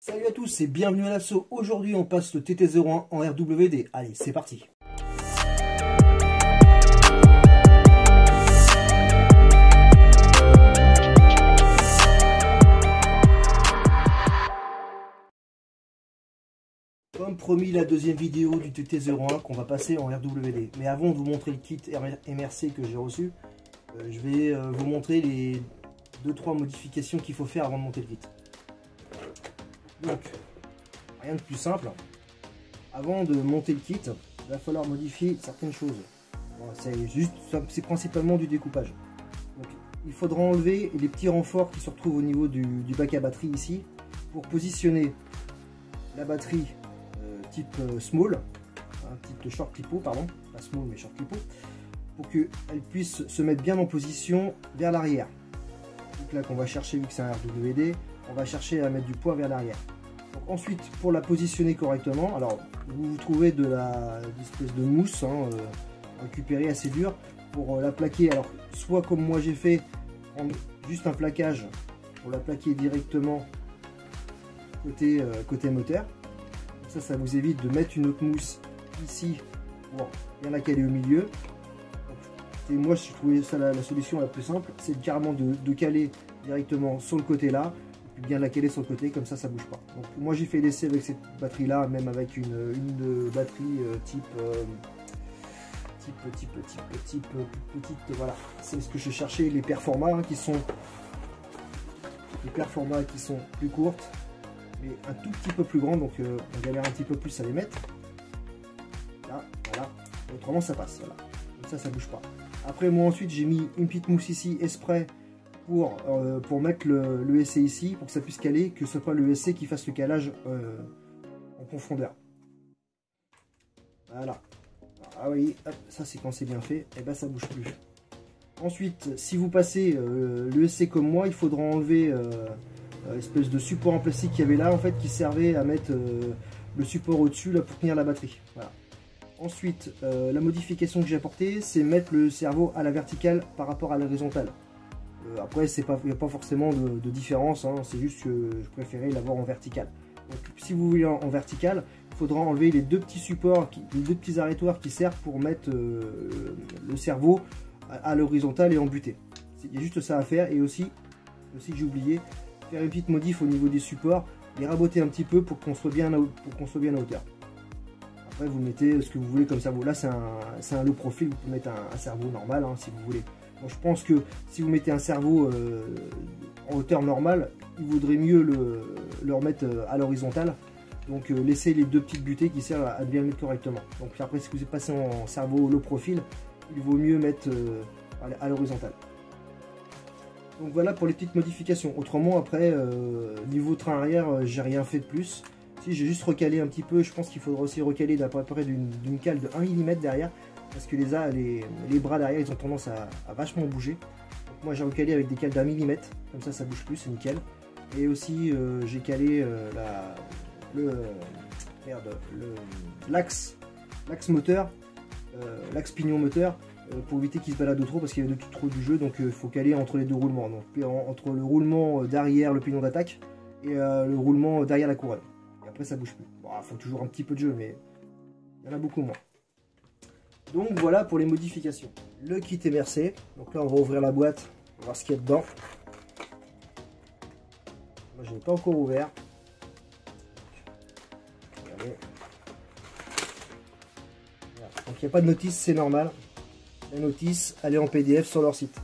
Salut à tous et bienvenue à l'assaut. Aujourd'hui on passe le TT01 en RWD. Allez, c'est parti. Comme promis, la deuxième vidéo du TT01 qu'on va passer en RWD. Mais avant de vous montrer le kit MRC que j'ai reçu, je vais vous montrer les 2-3 modifications qu'il faut faire avant de monter le kit. Donc, rien de plus simple. Avant de monter le kit, il va falloir modifier certaines choses. Bon, c'est principalement du découpage. Donc, il faudra enlever les petits renforts qui se retrouvent au niveau du bac à batterie ici pour positionner la batterie type small, type short lipo, pardon, pas small mais short lipo, pour qu'elle puisse se mettre bien en position vers l'arrière. Donc là qu'on va chercher, vu que c'est un RWD, on va chercher à mettre du poids vers l'arrière. Ensuite, pour la positionner correctement, alors vous trouvez de l'espèce de mousse récupérée assez dure pour la plaquer. Alors soit comme moi j'ai fait, prendre juste un plaquage pour la plaquer directement côté moteur. Ça vous évite de mettre une autre mousse ici pour bien la caler au milieu. Et moi je trouvais ça la solution la plus simple, c'est carrément de caler directement sur le côté là. Bien la caler sur le côté, comme ça bouge pas. Donc moi j'ai fait l'essai avec cette batterie là, même avec une batterie type petite, voilà, c'est ce que je cherchais, les performats qui sont plus courtes mais un tout petit peu plus grandes, donc on galère un petit peu plus à les mettre là, voilà, autrement ça passe, voilà, comme ça bouge pas. Après moi ensuite j'ai mis une petite mousse ici exprès pour mettre le ESC ici, pour que ça puisse caler, que ce soit pas le ESC qui fasse le calage en profondeur. Voilà. Ah oui, hop, ça c'est quand c'est bien fait, et ben ça bouge plus. Ensuite, si vous passez l'ESC comme moi, il faudra enlever l'espèce de support en plastique qu'il y avait là, en fait, qui servait à mettre le support au-dessus là pour tenir la batterie. Voilà. Ensuite, la modification que j'ai apportée, c'est mettre le cerveau à la verticale par rapport à l'horizontale. Après, il n'y a pas forcément de différence, hein, c'est juste que je préférais l'avoir en vertical. Donc, si vous voulez en vertical, il faudra enlever les deux petits supports, les deux petits arrêtoirs qui servent pour mettre le cerveau à l'horizontale et en butée. Il y a juste ça à faire, et aussi j'ai oublié, faire une petite modif au niveau des supports, les raboter un petit peu pour qu'on soit bien à hauteur. Après, vous mettez ce que vous voulez comme cerveau. Là, c'est un low profil, vous pouvez mettre un cerveau normal si vous voulez. Bon, je pense que si vous mettez un cerveau en hauteur normale, il vaudrait mieux le remettre à l'horizontale. Donc laissez les deux petites butées qui servent à bien le mettre correctement. Donc après, si vous êtes passé en cerveau low profil, il vaut mieux mettre à l'horizontale. Donc voilà pour les petites modifications. Autrement, après, niveau train arrière, j'ai rien fait de plus. Si, j'ai juste recalé un petit peu, je pense qu'il faudra aussi recaler d'à peu près d'une cale de 1 mm derrière. Parce que les bras derrière, ils ont tendance à vachement bouger. Donc moi j'ai recalé avec des cales d'1 mm, comme ça bouge plus, c'est nickel. Et aussi j'ai calé l'axe moteur, l'axe pignon moteur, pour éviter qu'il se balade trop, parce qu'il y a trop du jeu, donc il faut caler entre les deux roulements. Donc entre le roulement derrière le pignon d'attaque et le roulement derrière la couronne. Et après ça bouge plus. Bon, il faut toujours un petit peu de jeu, mais il y en a beaucoup moins. Donc voilà pour les modifications. Le kit MRC. Donc là on va ouvrir la boîte, on va voir ce qu'il y a dedans. Moi je n'ai pas encore ouvert. Regardez. Voilà. Donc il n'y a pas de notice, c'est normal. La notice, elle est en PDF sur leur site.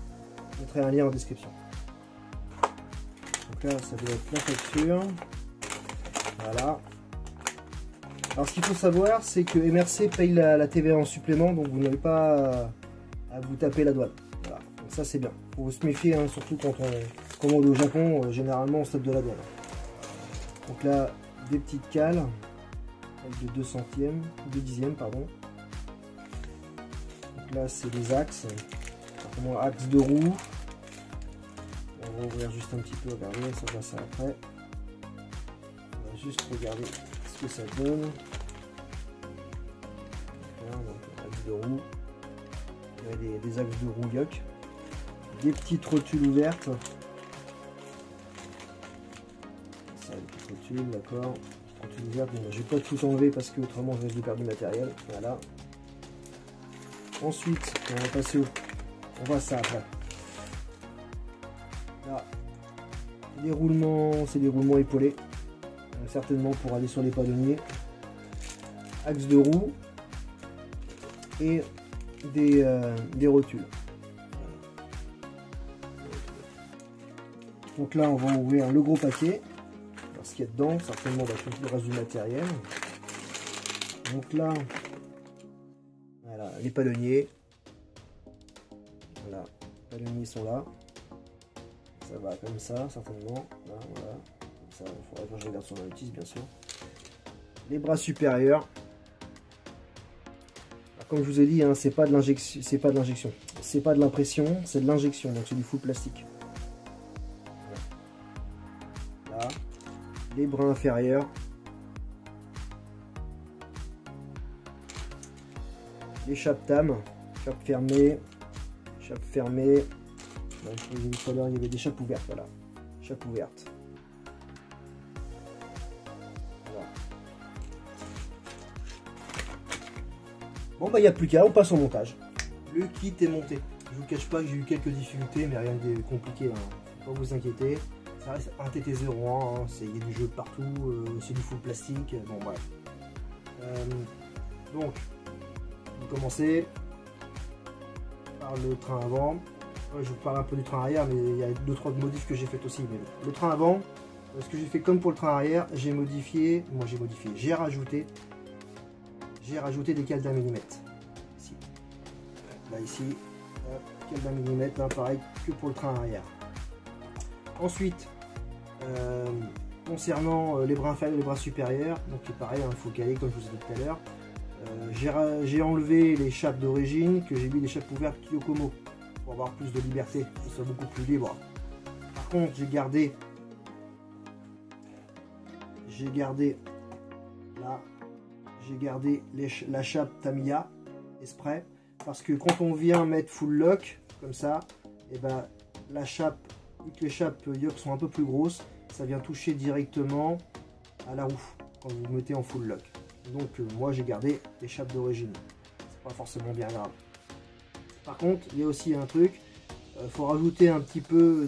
Je mettrai un lien en description. Donc là ça doit être la facture. Voilà. Alors ce qu'il faut savoir, c'est que MRC paye la TVA en supplément, donc vous n'avez pas à vous taper la douane. Voilà, donc ça c'est bien. Il faut se méfier, hein, surtout quand on commande au Japon, généralement on se tape de la douane. Donc là, des petites cales, avec de 2 dixièmes, pardon. Donc là c'est des axes, axes de roue. On va ouvrir juste un petit peu, regardez, ça va ça après. On va juste regarder ce que ça donne. Donc, axe de roue, il y a des axes de roue yoke, des petites rotules ouvertes, ça, des petites rotules rotule, d'accord. Rotule ouverte, je vais pas tout enlever parce que autrement je risque de perdre du matériel. Voilà. Ensuite, on va passer au... On voit ça après. Là, c'est des roulements épaulés. Donc, certainement pour aller sur les palonniers. Axe de roue. Et des rotules. Donc là, on va ouvrir le gros paquet. Alors, ce qu'il y a dedans, certainement, va être le reste du matériel. Donc là, voilà, les palonniers. Voilà, les palonniers sont là. Ça va comme ça, certainement. Là, voilà. Comme ça, il faudra que je regarde sur la notice, bien sûr. Les bras supérieurs. Alors, comme je vous ai dit, hein, c'est pas de l'injection, c'est pas de l'impression, c'est de l'injection. Donc c'est du full plastique. Voilà. Là, les bras inférieurs. Les chape tam, chape fermée. Chape fermée. Il y avait des chapes ouvertes, voilà. Chape ouverte. Voilà. Bon bah il n'y a plus qu'à, on passe au montage. Le kit est monté. Je vous cache pas que j'ai eu quelques difficultés, mais rien de compliqué, hein. Faut pas vous inquiéter. Ça reste un TT01, hein. Il y a du jeu partout, c'est du full plastique. Bon bref. Donc, vous commencez par le train avant. Je vous parle un peu du train arrière, mais il y a 2-3 modifs que j'ai fait aussi. Mais le train avant, ce que j'ai fait comme pour le train arrière, j'ai rajouté des cales d'un millimètre. Ici. Là, ici, cales d'un millimètre, hein, pareil que pour le train arrière. Ensuite, concernant les bras inférieurs et les bras supérieurs, donc c'est pareil, il faut caler comme je vous ai dit tout à l'heure. J'ai enlevé les chapes d'origine, que j'ai mis des chapes ouvertes Yokomo pour avoir plus de liberté, que ce soit beaucoup plus libre. Par contre, j'ai gardé la chape Tamiya Esprit, parce que quand on vient mettre full lock comme ça, et ben la chape, vu que les chapes Yok sont un peu plus grosses, ça vient toucher directement à la roue quand vous mettez en full lock. Donc moi j'ai gardé les chapes d'origine, c'est pas forcément bien grave. Par contre, il y a aussi un truc, faut rajouter un petit peu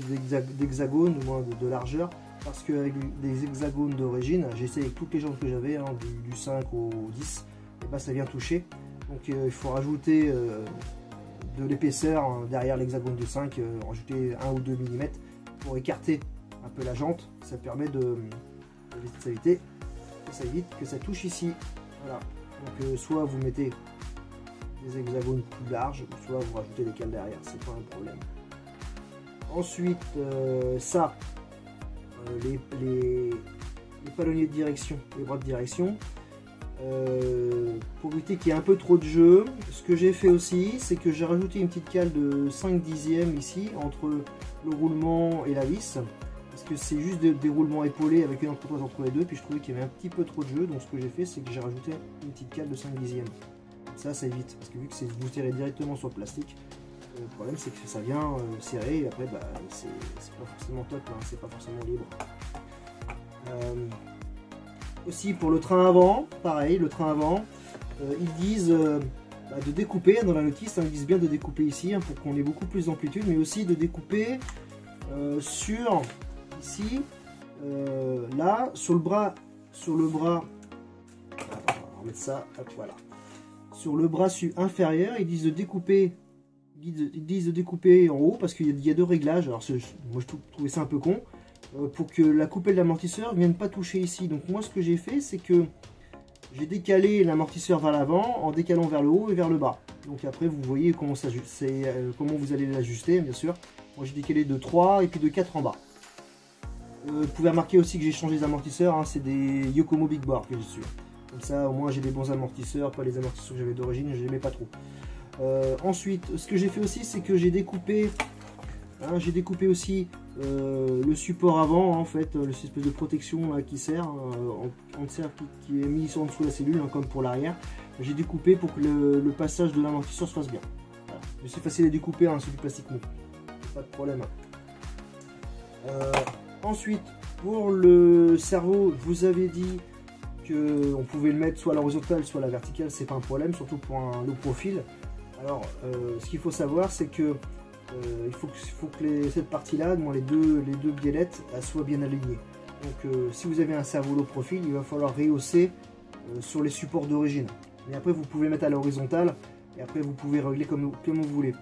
d'hexagone, ou moins de largeur, parce qu'avec des hexagones d'origine, j'ai essayé avec toutes les jantes que j'avais, hein, du 5 au 10, et ben ça vient toucher. Donc il faut rajouter de l'épaisseur, hein, derrière l'hexagone de 5, rajouter 1 ou 2 mm pour écarter un peu la jante. Ça permet éviter que ça touche ici. Voilà. Donc soit vous mettez des hexagones plus larges, soit vous rajoutez des cales derrière, c'est pas un problème. Ensuite, les palonniers de direction, les bras de direction, pour éviter qu'il y ait un peu trop de jeu, ce que j'ai fait aussi, c'est que j'ai rajouté une petite cale de 5 dixièmes ici, entre le roulement et la vis, parce que c'est juste des roulements épaulés avec une entreprise entre les deux, puis je trouvais qu'il y avait un petit peu trop de jeu, donc ce que j'ai fait, c'est que j'ai rajouté une petite cale de 5 dixièmes. Ça évite, parce que vu que vous tirez directement sur le plastique, le problème c'est que ça vient serrer, et après bah, c'est pas forcément top, hein, c'est pas forcément libre. Aussi pour le train avant, pareil, le train avant, ils disent de découper, dans la notice, hein, ils disent bien de découper ici, hein, pour qu'on ait beaucoup plus d'amplitude, mais aussi de découper sur, ici, là, sur le bras, on va remettre ça, hop, voilà. Sur le bras inférieur, ils disent de découper, en haut, parce qu'il y a deux réglages. Alors moi je trouvais ça un peu con, pour que la coupelle de l'amortisseur ne vienne pas toucher ici. Donc moi ce que j'ai fait, c'est que j'ai décalé l'amortisseur vers l'avant en décalant vers le haut et vers le bas. Donc après vous voyez comment comment vous allez l'ajuster, bien sûr. Moi j'ai décalé de 3 et puis de 4 en bas. Vous pouvez remarquer aussi que j'ai changé les amortisseurs, hein, c'est des Yokomo Big Bore que j'ai su. Comme ça au moins j'ai des bons amortisseurs, pas les amortisseurs que j'avais d'origine, je les mets pas trop. Ensuite, ce que j'ai fait aussi, c'est que j'ai découpé, aussi le support avant, en fait, l'espèce de protection là, qui sert, qui est mis en dessous de la cellule, hein, comme pour l'arrière. J'ai découpé pour que le passage de l'amortisseur se fasse bien. Voilà. C'est facile à découper, hein, c'est du plastique mou, pas de problème. Ensuite, Pour le cerveau, je vous avais dit qu'on pouvait le mettre soit à l'horizontale, soit à la verticale, c'est pas un problème, surtout pour un low profil. Alors, ce qu'il faut savoir, c'est que il faut que cette partie-là, les deux biellettes, elles soient bien alignées. Donc, si vous avez un cerveau low profil, il va falloir rehausser sur les supports d'origine. Mais après, vous pouvez mettre à l'horizontale, et après, vous pouvez régler comme vous voulez.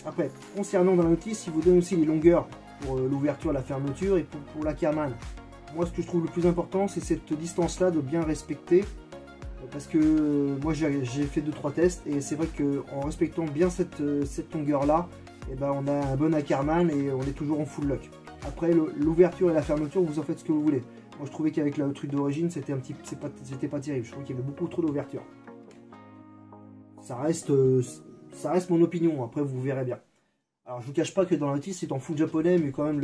Après, concernant dans la notice, il vous donne aussi les longueurs pour l'ouverture, la fermeture et pour la Karman. Moi, ce que je trouve le plus important, c'est cette distance-là de bien respecter. Parce que moi, j'ai fait 2-3 tests et c'est vrai qu'en respectant bien cette longueur-là, eh ben, on a un bon Ackerman et on est toujours en full lock. Après, l'ouverture et la fermeture, vous en faites ce que vous voulez. Moi, je trouvais qu'avec le truc d'origine, c'était pas terrible. Je trouvais qu'il y avait beaucoup trop d'ouverture. Ça reste mon opinion. Après, vous verrez bien. Alors, je vous cache pas que dans la notice, c'est en full japonais, mais quand même,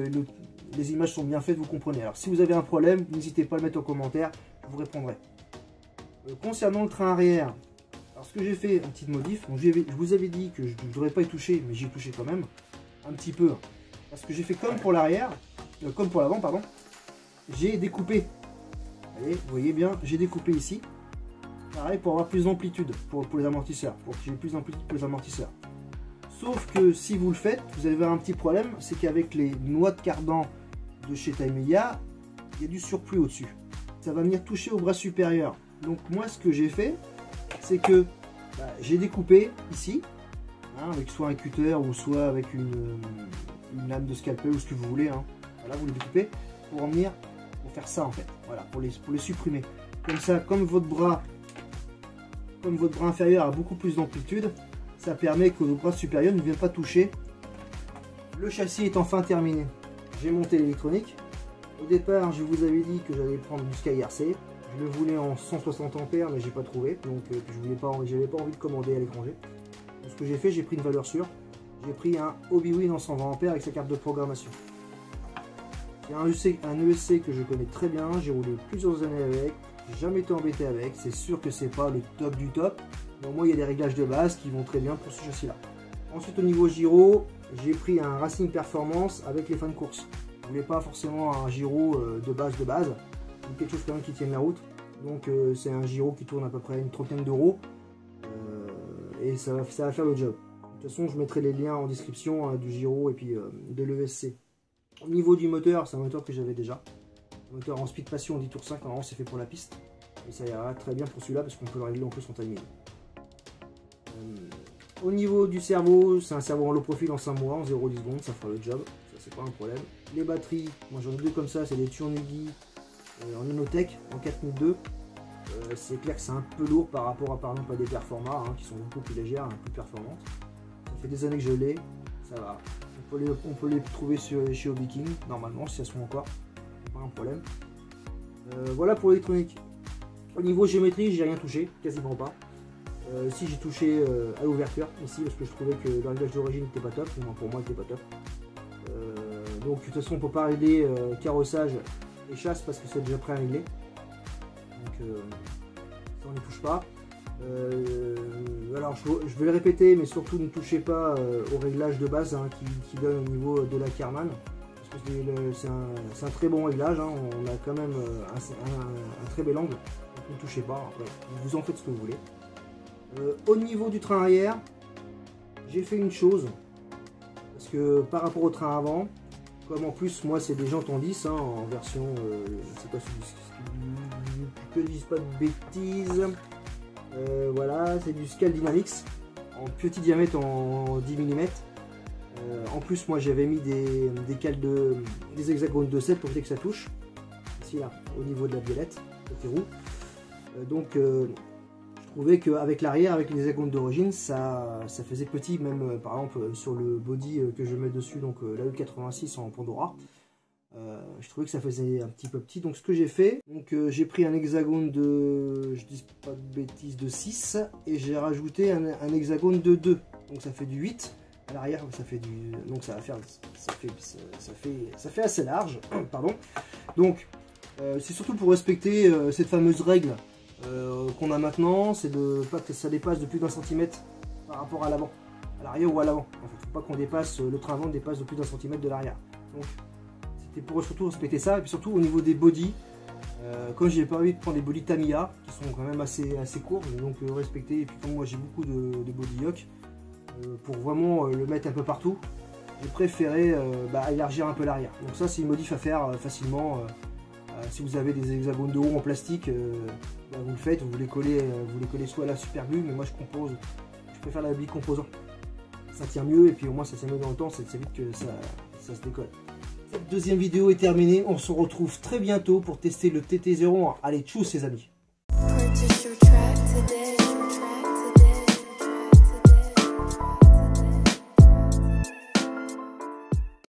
les images sont bien faites, vous comprenez. Alors, si vous avez un problème, n'hésitez pas à le mettre en commentaire, je vous répondrai. Concernant le train arrière, alors ce que j'ai fait, une petite modif, donc je vous avais dit que je ne devrais pas y toucher, mais j'y ai touché quand même, un petit peu. Parce que j'ai fait comme pour l'arrière, comme pour l'avant, pardon, j'ai découpé. Allez, vous voyez bien, j'ai découpé ici. Pareil, pour avoir plus d'amplitude pour les amortisseurs, pour que j'ai plus d'amplitude pour les amortisseurs. Sauf que si vous le faites, vous allez avoir un petit problème, c'est qu'avec les noix de cardan de chez Tamiya, il y a du surplus au-dessus. Ça va venir toucher au bras supérieur. Donc moi, ce que j'ai fait, c'est que j'ai découpé ici, hein, avec soit un cutter ou soit avec une lame de scalpel ou ce que vous voulez. Hein. Voilà, vous le découpez pour faire ça en fait. Voilà, pour les supprimer. Comme ça, comme votre bras inférieur a beaucoup plus d'amplitude, ça permet que le bras supérieur ne vienne pas toucher. Le châssis est enfin terminé. J'ai monté l'électronique. Au départ, je vous avais dit que j'allais prendre du SkyRC. Je le voulais en 160 ampères, mais j'ai pas trouvé. Donc, j'avais pas envie de commander à l'étranger. Donc, ce que j'ai fait, j'ai pris une valeur sûre. J'ai pris un Obiwin en 120 ampères avec sa carte de programmation. C'est un ESC que je connais très bien. J'ai roulé plusieurs années avec. J'ai jamais été embêté avec. C'est sûr que c'est pas le top du top. Mais au moins, il y a des réglages de base qui vont très bien pour ce châssis-là. Ensuite, au niveau gyro, j'ai pris un Racing Performance avec les fins de course. Je voulais pas forcément un gyro de base, quelque chose quand même qui tienne la route. Donc c'est un gyro qui tourne à peu près une trentaine d'euros et ça va faire le job. De toute façon, je mettrai les liens en description du gyro et puis de l'ESC. Au niveau du moteur, c'est un moteur que j'avais déjà. Un moteur en Speed Passion 10 tours 5, normalement c'est fait pour la piste. Et ça ira très bien pour celui-là parce qu'on peut le régler en plus en timing. Au niveau du cerveau, c'est un cerveau en low profil en 5 mois, en 0,10 secondes, ça fera le job, ça c'est pas un problème. Les batteries, moi j'en ai deux comme ça, c'est des Tsurugi en Inotech, en 4002. C'est clair que c'est un peu lourd par rapport à par exemple à des Performa, hein, qui sont beaucoup plus légères, plus performantes. Ça fait des années que je l'ai, ça va. On peut les trouver chez Hobby King, normalement, si elles sont encore, c'est pas un problème. Voilà pour l'électronique. Au niveau géométrie, j'ai rien touché, quasiment pas. Si j'ai touché à l'ouverture ici parce que je trouvais que le réglage d'origine n'était pas top, non, pour moi il n'était pas top. Donc de toute façon on ne peut pas régler carrossage et chasse parce que c'est déjà prêt à régler. Donc ça on n'y touche pas. Alors je vais le répéter, mais surtout ne touchez pas au réglage de base hein, qui donne au niveau de la Karman. Parce que c'est un très bon réglage, hein, on a quand même un très bel angle. Donc ne touchez pas, après, vous en faites ce que vous voulez. Au niveau du train arrière, j'ai fait une chose, parce que par rapport au train avant, comme en plus moi c'est des jantes en 10 hein, en version, c'est quoi que je dise pas de bêtises, voilà, c'est du Scale Dynamics en petit diamètre en 10 mm. En plus moi j'avais mis des hexagones de 7 pour éviter que ça touche, ici là, au niveau de la biellette, côté roue. Donc je trouvais qu'avec l'arrière, avec les hexagones d'origine, ça faisait petit, même par exemple sur le body que je mets dessus, donc la E86 en Pandora. Je trouvais que ça faisait un petit peu petit, donc ce que j'ai fait, j'ai pris un hexagone de, je dis pas de bêtises, de 6 et j'ai rajouté un hexagone de 2, donc ça fait du 8. À l'arrière, ça fait du, donc ça fait assez large, pardon. Donc c'est surtout pour respecter cette fameuse règle qu'on a maintenant, c'est de pas que ça dépasse de plus d'1 centimètre par rapport à l'avant, à l'arrière ou à l'avant. En fait, faut pas qu'on dépasse, le train avant dépasse de plus d'1 centimètre de l'arrière. Donc C'était pour surtout respecter ça, et puis surtout au niveau des bodies, comme j'ai pas envie de prendre des bodies Tamiya, qui sont quand même assez courts, donc respecter, et puis comme moi j'ai beaucoup de body yoke, pour vraiment le mettre un peu partout, j'ai préféré élargir un peu l'arrière. Donc ça c'est une modif à faire facilement, si vous avez des hexagones de haut en plastique, vous le faites, vous les collez soit à la super glue, mais moi je préfère la bille composant. Ça tient mieux et puis au moins ça tient mieux dans le temps, ça évite que ça se décolle. Cette deuxième vidéo est terminée, on se retrouve très bientôt pour tester le TT01. Allez, tchuss les amis.